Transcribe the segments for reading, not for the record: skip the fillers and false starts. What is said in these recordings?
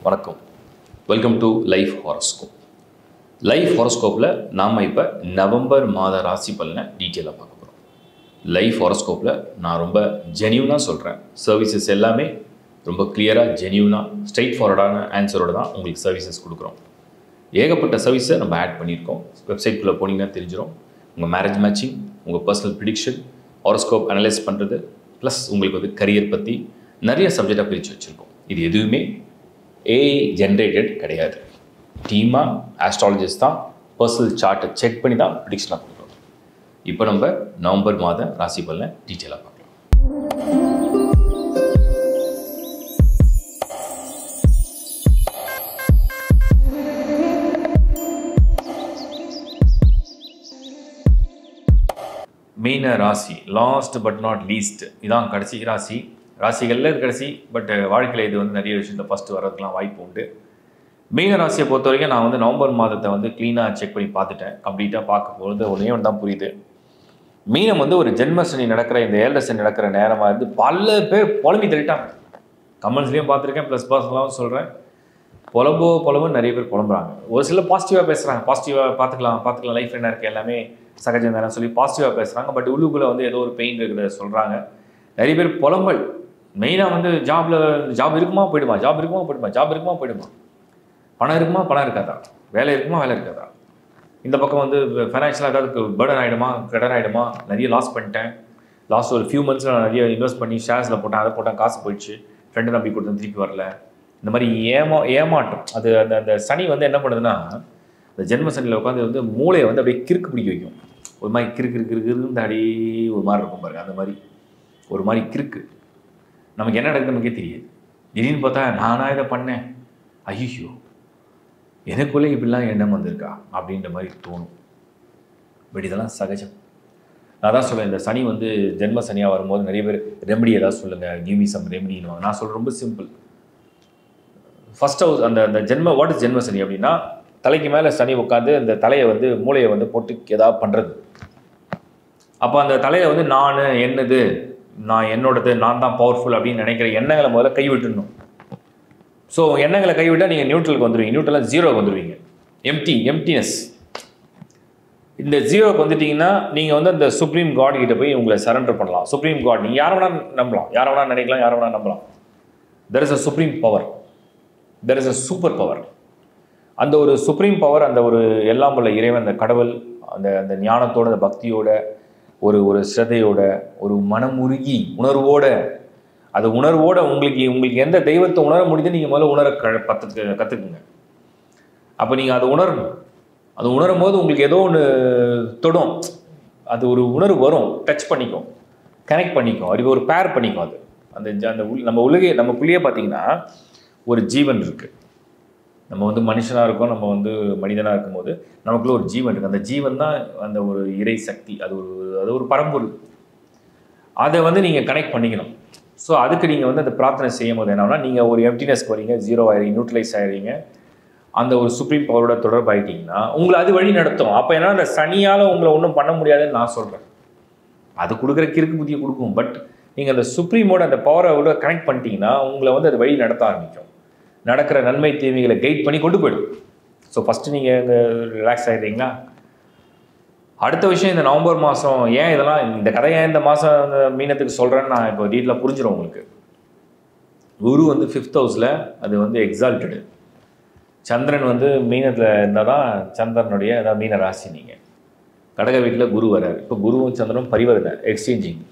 வணக்கம். Welcome to life horoscope. Life ஹாரோஸ்கோப்பில் நாம் இப்போ நவம்பர் மாத ராசி பலனை டீட்டெயிலாக பார்க்க போகிறோம். லைஃப் ஹாரோஸ்கோப்பில் நான் ரொம்ப ஜென்யூனாக சொல்கிறேன். சர்வீசஸ் எல்லாமே ரொம்ப கிளியராக ஜென்யூனாக ஸ்ட்ரெயிட் ஃபார்வர்டான ஆன்சரோடு தான் உங்களுக்கு சர்வீசஸ் கொடுக்குறோம். ஏகப்பட்ட சர்வீஸை நம்ம ஆட் பண்ணியிருக்கோம். வெப்சைட்குள்ளே போனீங்கன்னா தெரிஞ்சிடும். உங்கள் மேரேஜ் மேட்சிங், உங்கள் பர்சனல் ப்ரிடிக்ஷன், ஹாரோஸ்கோப் அனலைஸ் பண்ணுறது, ப்ளஸ் உங்களுக்கு வந்து கரியர் பற்றி நிறைய சப்ஜெக்டாக பிரித்து வச்சுருக்கோம். இது எதுவுமே ஏஐ ஜென்ரேட்டட் கிடையாது. டீமாக ஆஸ்ட்ராலஜிஸ்ட் தான் பர்சனல் சார்ட்டை செக் பண்ணி தான் ப்ரிடிக்ஷனாக கொடுக்குறோம். இப்போ நம்ம நவம்பர் மாத ராசி பலனை டீட்டெயிலாக பார்க்கலாம். மீன ராசி லாஸ்ட் பட் நாட் லீஸ்ட், இதான் கடைசி ராசி. ராசிகளில் இது கடைசி, பட் வாழ்க்கையில் இது வந்து நிறைய விஷயத்தில் ஃபஸ்ட்டு வர்றதுக்கெலாம் வாய்ப்பு உண்டு. மீன ராசியை பொறுத்த வரைக்கும் நான் வந்து நவம்பர் மாதத்தை வந்து க்ளீனாக செக் பண்ணி பார்த்துட்டேன். கம்ப்ளீட்டாக பார்க்கும்போது ஒன்றே ஒன்று தான் புரியுது. மீனம் வந்து ஒரு ஜென்மசனி நடக்கிற, இந்த ஏழரை சனி நடக்கிற நேரமாக இருந்து பல பேர் புலம்பி தள்ளிட்டாங்க. கமெண்ட்ஸ்லேயும் பார்த்துருக்கேன், ப்ளஸ் பர்சனலாகவும் சொல்கிறேன். புலம்புன்னு நிறைய பேர் புலம்புறாங்க. ஒரு சில பாசிட்டிவாக பேசுகிறாங்க. பாசிட்டிவாக பார்த்துக்கலாம் லைஃப் என்ன இருக்குது, எல்லாமே சகஜம் தானே சொல்லி பாசிட்டிவாக பேசுகிறாங்க. பட் உள்ளுக்குள்ளே வந்து ஏதோ ஒரு பெயின் இருக்கிறத சொல்கிறாங்க. நிறைய பேர் புலம்பல். மெயினாக வந்து ஜாப் இருக்குமா போயிடுமா, ஜாப் இருக்குமா போயிடுமா, பணம் இருக்குமா பணம் இருக்காதா, வேலை இருக்குமா வேலை இருக்காதா, இந்த பக்கம் வந்து ஃபைனான்ஷியலாக ஏதாவது பேர்டன் ஆகிடுமா கடன் ஆகிடுமா, நிறைய லாஸ் பண்ணிட்டேன், லாஸ்ட் ஒரு ஃபியூ மந்த்ஸில் நான் நிறைய இன்வெஸ்ட் பண்ணி ஷேர்ஸில் போட்டேன், அதை போட்டேன், காசு போயிடுச்சு, ஃப்ரெண்டு நம்பி கொடுத்தேன், திருப்பி வரல. இந்த மாதிரி ஏமாட்டம். அது அந்த சனி வந்து என்ன பண்ணுதுன்னா, இந்த ஜென்ம சனியில் உட்காந்து வந்து மூளையை வந்து அப்படியே கிறுக்கு பிடிக்க வைக்கும். ஒரு மாதிரி கிறுக்கு அப்படியே ஒரு மாதிரி இருக்கும் பாருங்க. அந்த மாதிரி ஒரு மாதிரி கிறுக்கு. நமக்கு என்ன நடக்குது நமக்கே தெரியாது. திடீர்னு பார்த்தா நானாக இதை பண்ணேன், ஐயோ எனக்குள்ளே இப்படிலாம் எண்ணம் வந்திருக்கா அப்படின்ற மாதிரி தோணும். பட் இதெல்லாம் சகஜம். நான் தான் சொல்லுவேன், இந்த சனி வந்து ஜென்ம சனியாக வரும்போது நிறைய பேர் ரெமெடி ஏதாவது சொல்லுங்கள், கிவ் மீ சம் ரெமெடின்னு. நான் சொல்கிறேன் ரொம்ப சிம்பிள். ஃபர்ஸ்ட் ஹவுஸ் அந்த ஜென்ம வாட் இஸ் ஜென்ம சனி அப்படின்னா, தலைக்கு மேலே சனி உட்காந்து அந்த தலையை வந்து மூளையை வந்து போட்டு ஏதாவது பண்ணுறது. அப்போ அந்த தலையை வந்து நான் என்னது, நான் என்னோடது, நான் தான் பவர்ஃபுல் அப்படின்னு நினைக்கிற எண்ணங்களை முதல்ல கைவிட்டுடணும். ஸோ எண்ணங்களை கைவிட்டால் நீங்கள் நியூட்ரலுக்கு வந்துடுவீங்க. நியூட்ரலாக ஜீரோக்கு வந்துடுவீங்க. எம்டினஸ். இந்த ஜீரோக்கு வந்துட்டிங்கன்னா நீங்கள் வந்து அந்த சுப்ரீம் காட் கிட்ட போய் உங்களை சரண்டர் பண்ணலாம். சுப்ரீம் காட் நீங்கள் யாரை வேணால் நம்பலாம், யாரை வேணால் நினைக்கலாம், யாரை வேணால் நம்பலாம். There is a supreme power, there is a super power. அந்த ஒரு சுப்ரீம் பவர், அந்த ஒரு எல்லாம் உள்ள இறைவன், அந்த கடவுள், அந்த ஞானத்தோட, அந்த பக்தியோட, ஒரு ஸ்ரத்தையோட, ஒரு மனமுருகி உணர்வோட, அது உணர்வோட உங்களுக்கு எந்த தெய்வத்தை உணர முடியுது நீங்கள் முதல்ல உணர கற்றுக்குங்க. அப்போ நீங்கள் அதை உணரணும். அது உணரும் போது உங்களுக்கு ஏதோ ஒன்று தொடும். அது ஒரு உணர்வு வரும், டச் பண்ணிக்கும், கனெக்ட் பண்ணிக்கும், அது ஒரு பேர் பண்ணிக்கும். அது நமக்குள்ளேயே பார்த்தீங்கன்னா ஒரு ஜீவன் இருக்குது. நம்ம வந்து மனுஷனாக இருக்கோம், நம்ம வந்து மனிதனாக இருக்கும்போது நமக்குள்ள ஒரு ஜீவன் இருக்குது. அந்த ஜீவன் தான் அந்த ஒரு இறை சக்தி, அது ஒரு பரம்பொருள். அதை வந்து நீங்கள் கனெக்ட் பண்ணிக்கணும். ஸோ அதுக்கு நீங்கள் வந்து அந்த பிரார்த்தனை செய்யும் போது என்னன்னா, நீங்கள் ஒரு எம்டினஸ்க்கு வரீங்க, ஜீரோ ஆகிறீங்க, நியூட்ரலைஸ் ஆகிறீங்க, அந்த ஒரு சுப்ரீம் பவரோட தொடர்பாயிட்டீங்கன்னா உங்களை அது வழி நடத்தும். அப்போ என்ன, அந்த சனியால் உங்களை ஒன்றும் பண்ண முடியாதுன்னு நான் சொல்கிறேன். அது கொடுக்குற கிறுக்கு புத்தியை கொடுக்கும். பட் நீங்கள் அந்த சுப்ரீமோட அந்த பவரோட கனெக்ட் பண்ணிட்டீங்கன்னா உங்களை வந்து அது வழி நடத்த ஆரம்பிக்கும். நடக்கிற நன்மை தீமைகளை கைட் பண்ணி கொண்டு போயிடும். ஸோ ஃபஸ்ட்டு நீங்கள் இங்கே ரிலாக்ஸ் ஆகிடுறீங்களா? அடுத்த விஷயம், இந்த நவம்பர் மாதம் ஏன் இதெல்லாம், இந்த கதையை இந்த மாதம் அந்த மீனத்துக்கு சொல்கிறேன்னு நான் இப்போ டீட்டெயிலாக புரிஞ்சிடும் உங்களுக்கு. குரு வந்து 5th ஹவுஸில், அது வந்து எக்ஸால்டடு. சந்திரன் வந்து மீனத்தில் இருந்தால் தான் சந்திரனுடைய, அதாவது மீன ராசி. நீங்கள் கடக வீட்டில் குரு வராரு. இப்போ குருவும் சந்திரனும் பரிவர்த்தனை, எக்ஸ்சேஞ்சிங்.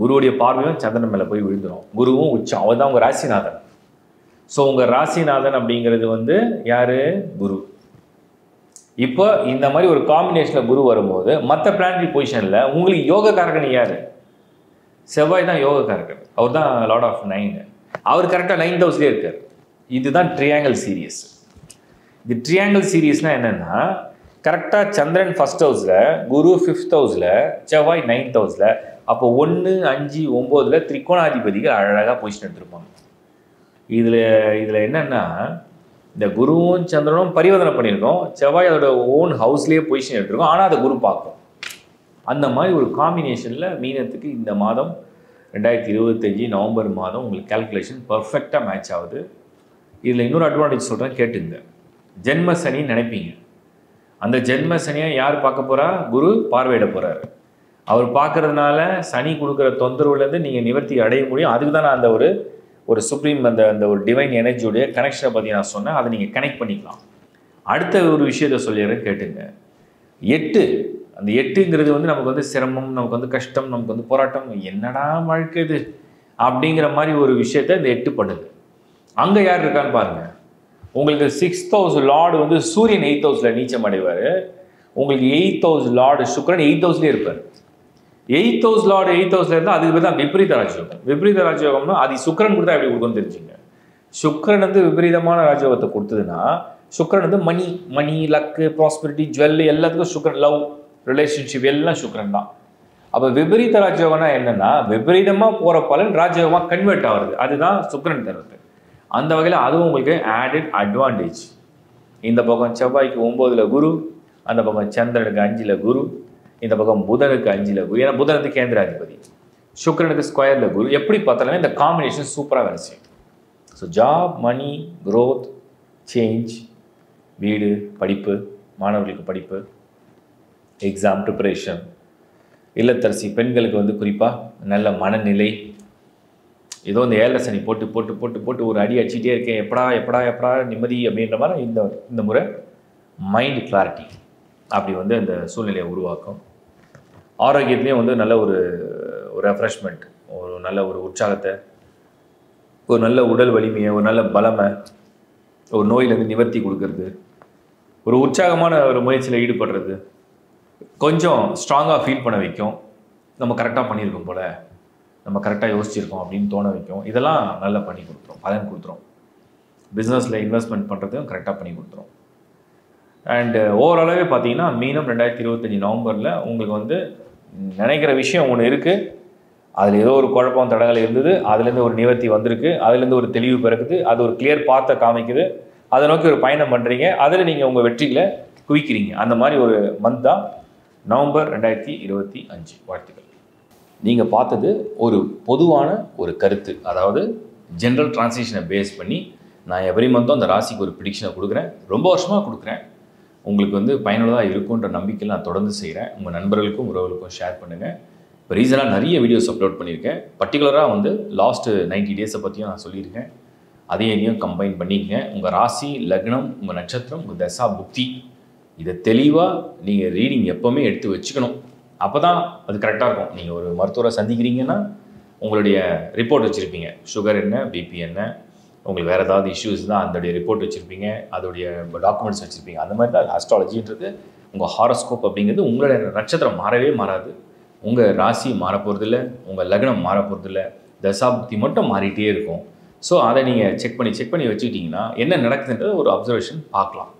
குருவுடைய பார்வையும் சந்திரன் மேலே போய் விழுந்துடும். குருவும் உச்சம், அவர் தான் உங்கள் ராசிநாதன். ஸோ உங்கள் ராசிநாதன் அப்படிங்கிறது வந்து யார்? குரு. இப்போ இந்த மாதிரி ஒரு காம்பினேஷனில் குரு வரும்போது மற்ற பிளானட்டரி பொசிஷனில் உங்களுக்கு யோகக்காரகன் யார்? செவ்வாய் தான் யோகக்காரகன். அவர் தான் லார்ட் ஆஃப் 9. அவர் கரெக்டாக 9th ஹவுஸ்லேயே இருக்கார். இதுதான் ட்ரையாங்கிள் சீரியஸ். இது ட்ரையாங்கிள் சீரியஸ்னால் என்னென்னா, கரெக்டாக சந்திரன் 1st ஹவுஸில், குரு 5th ஹவுஸில், செவ்வாய் 9th ஹவுஸில். அப்போ 1, 5, 9 திரிகோணாதிபதிகள் அழகாக பொசிஷன் எடுத்திருப்பாங்க. இதில் என்னென்னா, இந்த குருவும் சந்திரனும் பரிவர்த்தனை பண்ணியிருக்கோம், செவ்வாய் அதோட ஓன் ஹவுஸ்லேயே பொசிஷன் எடுத்திருக்கோம், ஆனால் அதை குரு பார்க்கும். அந்த மாதிரி ஒரு காம்பினேஷனில் மீனத்துக்கு இந்த மாதம் 2025 நவம்பர் மாதம் உங்களுக்கு கால்குலேஷன் பர்ஃபெக்டாக மேட்ச் ஆகுது. இதில் இன்னொரு அட்வான்டேஜ் சொல்கிறேன், கேட்டுங்க. ஜென்ம சனின்னு நினைப்பீங்க. அந்த ஜென்ம சனியை யார் பார்க்க போகிறா? குரு பார்வையிட போகிறாரு. அவர் பார்க்கறதுனால சனி கொடுக்குற தொந்தரவுலேருந்து நீங்கள் நிவர்த்தி அடைய முடியும். அதுக்கு தான் நான் அந்த ஒரு சுப்ரீம் அந்த ஒரு டிவைன் எனர்ஜியோடைய கனெக்ஷனை பற்றி நான் சொன்னேன். அதை நீங்கள் கனெக்ட் பண்ணிக்கலாம். அடுத்த ஒரு விஷயத்தை சொல்லிடுறேன், கேட்டுங்க. 8 அந்த 8ங்கிறது வந்து நமக்கு வந்து சிரமம், நமக்கு வந்து கஷ்டம், நமக்கு வந்து போராட்டம், என்னடா வாழ்க்கை இது அப்படிங்கிற மாதிரி ஒரு விஷயத்த இந்த 8 பண்ணுது. அங்கே யார் இருக்கான்னு பாருங்கள். உங்களுக்கு 6th house லார்டு வந்து சூரியன் 8th houseல நீச்சம் அடைவார். உங்களுக்கு 8th house லார்டு சுக்கிரன் 8th houseலேயே இருப்பார். 8th house லார்டு 8th houseல இருந்தால் அதுக்கு பேர் தான் விபரீத ராஜயோகம். விபரீத ராஜயோகம்னா அது சுக்கிரன் கொடுத்தா எப்படி கொடுக்குன்னு தெரிஞ்சுங்க. சுக்கிரன் வந்து விபரீதமான ராஜயோகத்தை கொடுத்ததுன்னா, சுக்கிரன் வந்து மணி லக்கு, ப்ராஸ்பரிட்டி, ஜுவல் எல்லாத்துக்கும் சுக்கிரன், லவ், ரிலேஷன்ஷிப் எல்லாம் சுக்கிரன் தான். அப்போ விபரீத ராஜயோகம்னா என்னன்னா, விபரீதமாக போகிற பலன் ராஜயோகமாக கன்வெர்ட் ஆகுறது. அதுதான் சுக்கிரன் தருவது. அந்த வகையில் அதுவும் உங்களுக்கு ஆடட் அட்வான்டேஜ். இந்த பக்கம் செவ்வாய்க்கு 9ல் குரு, அந்த பக்கம் சந்திரனுக்கு 5ல் குரு, இந்த பக்கம் புதனுக்கு 5ல் குரு. ஏன்னா புதன் வந்து கேந்திராதிபதி, சுக்கிரனுக்கு ஸ்கொயரில் குரு. எப்படி பார்த்தாலுமே இந்த காம்பினேஷன் சூப்பராக வேலை செய்யும். ஸோ ஜாப், மணி, க்ரோத், சேஞ்ச், வீடு, படிப்பு, மாணவர்களுக்கு படிப்பு, எக்ஸாம் ப்ரிப்பரேஷன், இல்லத்தரசி பெண்களுக்கு வந்து குறிப்பாக நல்ல மனநிலை. ஏதோ இந்த 7 சனி போட்டு போட்டு போட்டு போட்டு ஒரு அடி அடிச்சிட்டே இருக்கேன், எப்படா நிம்மதி அப்படின்ற மாதிரி இந்த முறை மைண்ட் கிளாரிட்டி அப்படி வந்து அந்த சூழ்நிலையை உருவாக்கும். ஆரோக்கியத்துலேயும் வந்து நல்ல ஒரு ரெஃப்ரெஷ்மெண்ட், ஒரு நல்ல ஒரு உற்சாகத்தை, ஒரு நல்ல உடல் வலிமையை, ஒரு நல்ல பலமை, ஒரு நோயிலேருந்து நிவர்த்தி கொடுக்கறது, ஒரு உற்சாகமான ஒரு முயற்சியில் ஈடுபடுறது, கொஞ்சம் ஸ்ட்ராங்காக ஃபீல் பண்ண வைக்கும். நம்ம கரெக்டாக பண்ணியிருக்கோம் போல், நம்ம கரெக்டாக யோசிச்சிருக்கோம் அப்படின்னு தோண வைக்கும். இதெல்லாம் நல்லா பண்ணி கொடுத்துரும், பலன் கொடுத்துரும். பிஸ்னஸில் இன்வெஸ்ட்மெண்ட் பண்ணுறதுக்கும் கரெக்டாக பண்ணி கொடுத்துரும். அண்டு ஓவராலாகவே பார்த்தீங்கன்னா மீனம் 2025 நவம்பரில் உங்களுக்கு வந்து நினைக்கிற விஷயம் ஒன்று இருக்குது, அதில் ஏதோ ஒரு குழப்பம் தடங்கள் இருந்தது, அதுலேருந்து ஒரு நிவர்த்தி வந்திருக்கு, அதுலேருந்து ஒரு தெளிவு பிறகுது, அது ஒரு கிளியர் பாத்தை காமிக்குது, அதை நோக்கி ஒரு பயணம் பண்ணுறீங்க, அதில் நீங்கள் உங்கள் வெற்றிகளை குவிக்கிறீங்க. அந்த மாதிரி ஒரு மந்த் தான் நவம்பர் 2025. வாழ்த்துக்கள். நீங்கள் பார்த்தது ஒரு பொதுவான ஒரு கருத்து, அதாவது ஜென்ரல் டிரான்சிஷனை பேஸ் பண்ணி நான் எவ்ரி மந்த்தும் அந்த ராசிக்கு ஒரு ப்ரிடிக்ஷனை கொடுக்குறேன். ரொம்ப வருஷமாக கொடுக்குறேன். உங்களுக்கு வந்து பயனுள்ளதாக இருக்குன்ற நம்பிக்கையில் நான் தொடர்ந்து செய்கிறேன். உங்கள் நண்பர்களுக்கும் உறவுகளுக்கும் ஷேர் பண்ணுங்கள். இப்போ ரீசனாக நிறைய வீடியோஸ் அப்லோட் பண்ணியிருக்கேன். பர்டிகுலராக வந்து லாஸ்ட்டு 90 டேஸை பற்றியும் நான் சொல்லியிருக்கேன். அதையும் கம்பைன் பண்ணிக்கங்க. உங்கள் ராசி, லக்னம், உங்கள் நட்சத்திரம், உங்கள் தசா புக்தி, இதை தெளிவாக நீங்கள் ரீடிங் எப்போவுமே எடுத்து வச்சுக்கணும். அப்போ தான் அது கரெக்டாக இருக்கும். நீங்கள் ஒரு மருத்துவரை சந்திக்கிறீங்கன்னா உங்களுடைய ரிப்போர்ட் வச்சுருப்பீங்க. சுகர் என்ன, பிபி என்ன, உங்களுக்கு வேறு ஏதாவது இஷ்யூஸ் தான் அதோடைய ரிப்போர்ட் வச்சுருப்பீங்க, அதோடைய டாக்குமெண்ட்ஸ் வச்சுருப்பீங்க. அந்த மாதிரி தான் அஸ்ட்ராலஜின்றது. உங்கள் ஹாரோஸ்கோப் அப்படிங்கிறது உங்களுடைய நட்சத்திரம் மாறவே மாறாது. உங்கள் ராசி மாற போகிறதில்ல, உங்கள் லக்னம் மாற போகிறதில்ல, தசாபுக்தி மட்டும் மாறிட்டே இருக்கும். ஸோ அதை நீங்கள் செக் பண்ணி வச்சுக்கிட்டிங்கன்னா என்ன நடக்குதுன்றது ஒரு அப்சர்வேஷன் பார்க்கலாம்.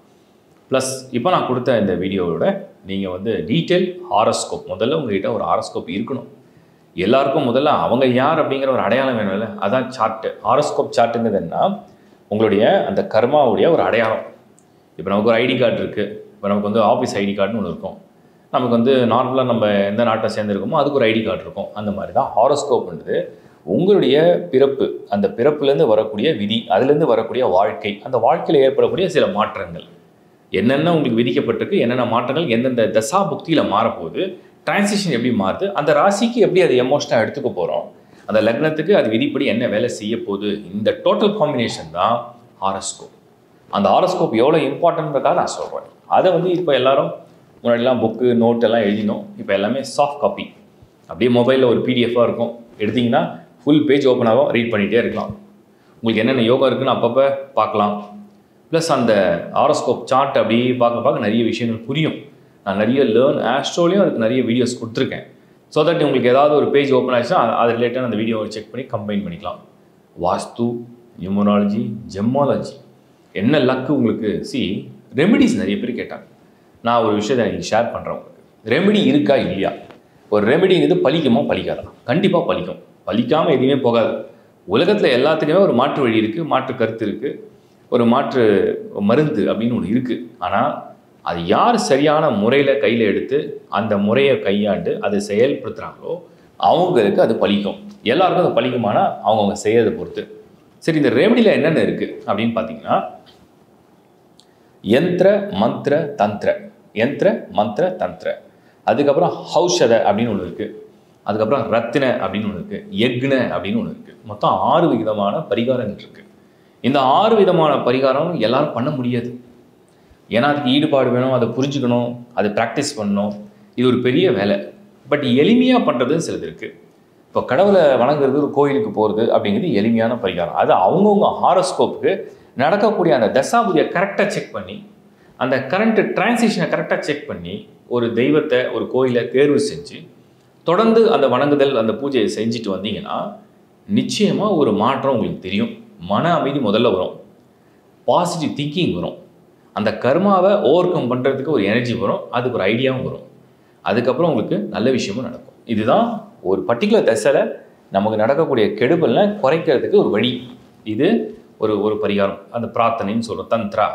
ப்ளஸ் இப்போ நான் கொடுத்த இந்த வீடியோவோட நீங்கள் வந்து டீட்டெயில் ஹாரோஸ்கோப், முதல்ல உங்கள்கிட்ட ஒரு ஹாரோஸ்கோப் இருக்கணும். எல்லாருக்கும் முதல்ல அவங்க யார் அப்படிங்கிற ஒரு அடையாளம் வேணும்ல, அதான் சார்ட்டு. ஹாரோஸ்கோப் சார்ட்டுங்கிறதுன்னா உங்களுடைய அந்த கர்மாவுடைய ஒரு அடையாளம். இப்போ நமக்கு ஒரு ஐடி கார்டு இருக்குது. இப்போ நமக்கு வந்து ஆஃபீஸ் ஐடி கார்டுன்னு ஒன்று இருக்கும். நமக்கு வந்து நார்மலாக நம்ம எந்த நாட்டை சேர்ந்துருக்கோமோ அதுக்கு ஒரு ஐடி கார்டு இருக்கும். அந்த மாதிரி தான் ஹாரோஸ்கோப்ன்றது உங்களுடைய பிறப்பு, அந்த பிறப்புலேருந்து வரக்கூடிய விதி, அதுலேருந்து வரக்கூடிய வாழ்க்கை, அந்த வாழ்க்கையில் ஏற்படக்கூடிய சில மாற்றங்கள், என்னென்ன உங்களுக்கு விதிக்கப்பட்டிருக்கு, என்னென்ன மாற்றங்கள் எந்தெந்த தசா புக்தியில் மாறப்போகுது, டிரான்சிஷன் எப்படி மாறுது, அந்த ராசிக்கு எப்படி அதை எமோஷனாக எடுத்துக்க போகிறோம், அந்த லக்னத்துக்கு அது விதிப்படி என்ன வேலை செய்ய போகுது, இந்த டோட்டல் காம்பினேஷன் தான் ஹாரோஸ்கோப். அந்த ஹாரோஸ்கோப் எவ்வளோ இம்பார்ட்டன்ட்ன்றதுக்காக நான் சொல்கிறேன். அதை வந்து இப்போ எல்லோரும் முன்னாடிலாம் புக்கு நோட்டெல்லாம் எழுதினோம். இப்போ எல்லாமே சாஃப்ட் காப்பி, அப்படியே மொபைலில் ஒரு பிடிஎஃபாக இருக்கும். எடுத்திங்கன்னா ஃபுல் பேஜ் ஓப்பன் ஆகும், ரீட் பண்ணிகிட்டே இருக்கலாம். உங்களுக்கு என்னென்ன யோகா இருக்குன்னு அப்பப்போ பார்க்கலாம். ப்ளஸ் அந்த ஹாரோஸ்கோப் சார்ட் அப்படி பார்க்க நிறைய விஷயங்கள் புரியும். நான் நிறைய ஆஸ்ட்ரோலையும் அதுக்கு நிறைய வீடியோஸ் கொடுத்துருக்கேன். ஸோ தட் உங்களுக்கு ஏதாவது ஒரு பேஜ் ஓப்பன் ஆச்சுன்னா அது ரிலேட்டாக அந்த வீடியோவை செக் பண்ணி கம்பைன் பண்ணிக்கலாம். வாஸ்து, நியூமராலஜி, ஜெம்மாலஜி, என்ன லக்கு உங்களுக்கு. ரெமெடிஸ் நிறைய பேர் கேட்டாங்க. நான் ஒரு விஷயத்தை நீங்கள் ஷேர் பண்ணுறேன். உங்களுக்கு ரெமெடி இருக்கா இல்லையா? ஒரு ரெமெடிங்கிறது பலிக்குமா பலிக்காதா? கண்டிப்பாக பலிக்கும். பலிக்காமல் எதுவுமே போகாது. உலகத்தில் எல்லாத்துக்குமே ஒரு மாற்று வழி இருக்குது, மாற்று கருத்து இருக்குது, ஒரு மாற்று மருந்து அப்படின்னு ஒன்று இருக்குது. ஆனால் அது யார் சரியான முறையில் கையில் எடுத்து அந்த முறையை கையாண்டு அதை செயல்படுத்துகிறாங்களோ அவங்களுக்கு அது பலிக்கும். எல்லாருக்கும் அது பலிக்குமானா அவங்கவுங்க செய்யறதை பொறுத்து. சரி, இந்த ரெமடியில் என்னென்ன இருக்குது அப்படின்னு பார்த்தீங்கன்னா, யந்திர மந்திர தந்திர, யந்திர மந்திர தந்திர, அதுக்கப்புறம் ஹௌஷத அப்படின்னு ஒன்று இருக்குது, அதுக்கப்புறம் ரத்தின அப்படின்னு ஒன்று இருக்குது, யக்ன அப்படின்னு ஒன்று இருக்குது. மொத்தம் 6 விதமான பரிகாரங்கள் இருக்குது. இந்த 6 விதமான பரிகாரம் எல்லாரும் பண்ண முடியாது. ஏன்னா அதுக்கு ஈடுபாடு வேணும், அதை புரிஞ்சுக்கணும், அதை ப்ராக்டிஸ் பண்ணணும். இது ஒரு பெரிய வேலை. பட் எளிமையாக பண்ணுறது சிலது இருக்குது. இப்போ கடவுளை வணங்குறது, ஒரு கோயிலுக்கு போகிறது அப்படிங்கிறது எளிமையான பரிகாரம். அது அவங்கவுங்க ஹாரோஸ்கோப்புக்கு நடக்கக்கூடிய அந்த தசாபுதியை கரெக்டாக செக் பண்ணி, அந்த கரண்ட் டிரான்சிஷனை கரெக்டாக செக் பண்ணி, ஒரு தெய்வத்தை, ஒரு கோயிலை தேர்வு செஞ்சு தொடர்ந்து அந்த வணங்குதல், அந்த பூஜையை செஞ்சுட்டு வந்தீங்கன்னா நிச்சயமாக ஒரு மாற்றம் உங்களுக்கு தெரியும். மன அமைதி முதல்ல வரும், பாசிட்டிவ் திங்கிங் வரும், அந்த கர்மாவை ஓவர் கம் பண்ணுறதுக்கு ஒரு எனர்ஜி வரும், அதுக்கு ஒரு ஐடியாவும் வரும். அதுக்கப்புறம் உங்களுக்கு நல்ல விஷயமும் நடக்கும். இதுதான் ஒரு பர்டிகுலர் தசையில் நமக்கு நடக்கக்கூடிய கெடுபலை குறைக்கிறதுக்கு ஒரு வழி. இது ஒரு பரிகாரம், அந்த பிரார்த்தனைன்னு சொல்கிறோம், தந்த்ரா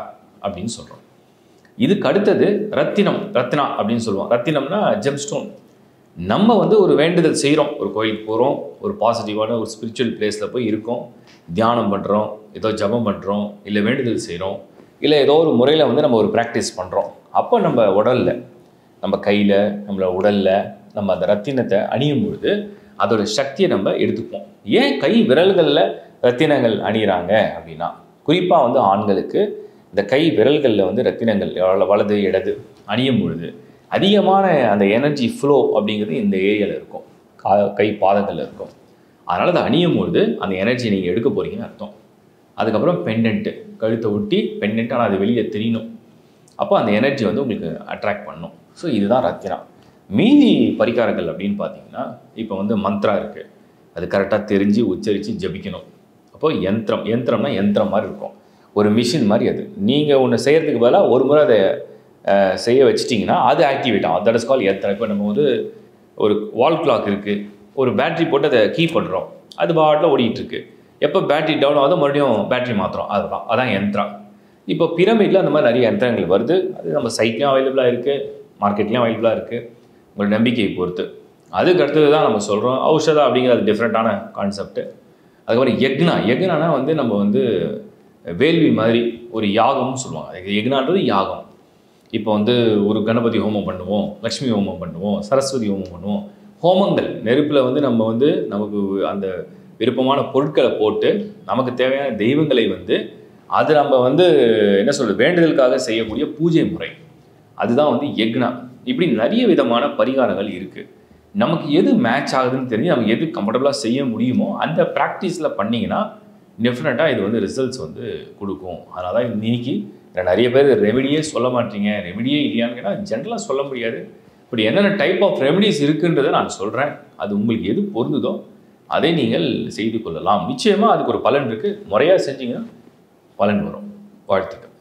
அப்படின்னு சொல்கிறோம். இதுக்கு அடுத்தது ரத்தினா அப்படின்னு சொல்லுவோம். ரத்தினம்னா ஜெம்ஸ்டோன். நம்ம ஒரு வேண்டுதல் செய்கிறோம், ஒரு கோயிலுக்கு போகிறோம், ஒரு பாசிட்டிவான ஒரு ஸ்பிரிச்சுவல் பிளேஸில் போய் இருக்கோம், தியானம் பண்ணுறோம், ஏதோ ஜபம் பண்ணுறோம், இல்லை வேண்டுதல் செய்கிறோம், இல்லை ஏதோ ஒரு முறையில் நம்ம ஒரு ப்ராக்டிஸ் பண்ணுறோம். அப்போ நம்ம உடலில், நம்ம கையில், நம்மளோட உடலில் நம்ம அந்த ரத்தினத்தை அணியும் பொழுது அதோட சக்தியை நம்ம எடுத்துப்போம். ஏன் கை விரல்களில் ரத்தினங்கள் அணிகிறாங்க அப்படின்னா, குறிப்பாக ஆண்களுக்கு இந்த கை விரல்களில் ரத்தினங்கள் வலது இடது அணியும் பொழுது அதிகமான அந்த எனர்ஜி ஃப்ளோ அப்படிங்கிறது இந்த ஏரியாவில் இருக்கும், கை பாதங்களில் இருக்கும். அதனால் அதை அணியும் பொழுது அந்த எனர்ஜி நீங்கள் எடுக்க போகிறீங்கன்னு அர்த்தம். அதுக்கப்புறம் பெண்டன்ட்டு, கழுத்தை ஒட்டி பெண்டன்ட், ஆனால் அது வெளியே தெரியணும். அப்போ அந்த எனர்ஜி உங்களுக்கு அட்ராக்ட் பண்ணணும். ஸோ இதுதான் ரத்தினா. மீதி பரிகாரங்கள் அப்படின்னு பார்த்தீங்கன்னா, இப்போ மந்த்ரா இருக்குது, அது கரெக்டாக தெரிஞ்சு உச்சரித்து ஜபிக்கணும். அப்போது யந்திரம்னா யந்திரம் மாதிரி இருக்கும், ஒரு மிஷின் மாதிரி. அது நீங்கள் ஒன்று செய்கிறதுக்கு பதிலாக ஒரு முறை அதை செய்ய வச்சிட்டிங்கன்னா அது ஆக்டிவேட் ஆகும். தட் இஸ் கால் யந்திரம். இப்போ நம்ம ஒரு வால் கிளாக் இருக்குது, ஒரு பேட்ரி போட்டு அதை கீ பண்ணுறோம், அது பாட்டில் ஓடிட்டுருக்கு. எப்போ பேட்ரி டவுன் ஆகுதோ மறுபடியும் பேட்ரி மாற்றுறோம், அதான் யந்திரம். இப்போ பிரமிடில் அந்த மாதிரி நிறைய யந்திரங்கள் வருது. அது நம்ம சைட்லேயும் அவைலபிளாக இருக்குது, மார்க்கெட்லேயும் அவைலபிளாக இருக்குது, உங்களோட நம்பிக்கையை பொறுத்து. அதுக்கு அடுத்தது தான் நம்ம சொல்கிறோம் ஔஷதா அப்படிங்கிறது டிஃப்ரெண்ட்டான கான்செப்ட்டு. அதுக்கப்புறம் யக்னானா நம்ம வேள்வி மாதிரி ஒரு யாகம்னு சொல்லுவாங்க. யக்னான்றது யாகம். இப்போ ஒரு கணபதி ஹோமம் பண்ணுவோம், லக்ஷ்மி ஹோமம் பண்ணுவோம், சரஸ்வதி ஹோமம் பண்ணுவோம். ஹோமங்கள் நெருப்பில் நம்ம நமக்கு அந்த விருப்பமான பொருட்களை போட்டு நமக்கு தேவையான தெய்வங்களை அது நம்ம என்ன சொல்கிறது, வேண்டுதலுக்காக செய்யக்கூடிய பூஜை முறை, அதுதான் யக்னா. இப்படி நிறைய விதமான பரிகாரங்கள் இருக்குது. நமக்கு எது மேட்ச் ஆகுதுன்னு தெரிஞ்சு நமக்கு எது கம்ஃபர்டபுளாக செய்ய முடியுமோ அந்த ப்ராக்டிஸில் பண்ணிங்கன்னா டெஃபினட்டாக இது ரிசல்ட்ஸ் கொடுக்கும். அதனால தான் இன்னைக்கு நிறைய பேர் ரெமெடியே சொல்ல மாட்டீங்க, ரெமெடியே இல்லையான்னு கேட்டால் ஜென்ரலாக சொல்ல முடியாது. இப்படி என்னென்ன டைப் ஆஃப் ரெமெடிஸ் இருக்குன்றதை நான் சொல்கிறேன். அது உங்களுக்கு எது பொருந்துதோ அதை நீங்கள் செய்து கொள்ளலாம். நிச்சயமாக அதுக்கு ஒரு பலன் இருக்குது. முறையாக செஞ்சீங்கன்னா பலன் வரும். வாழ்த்துக்கள்.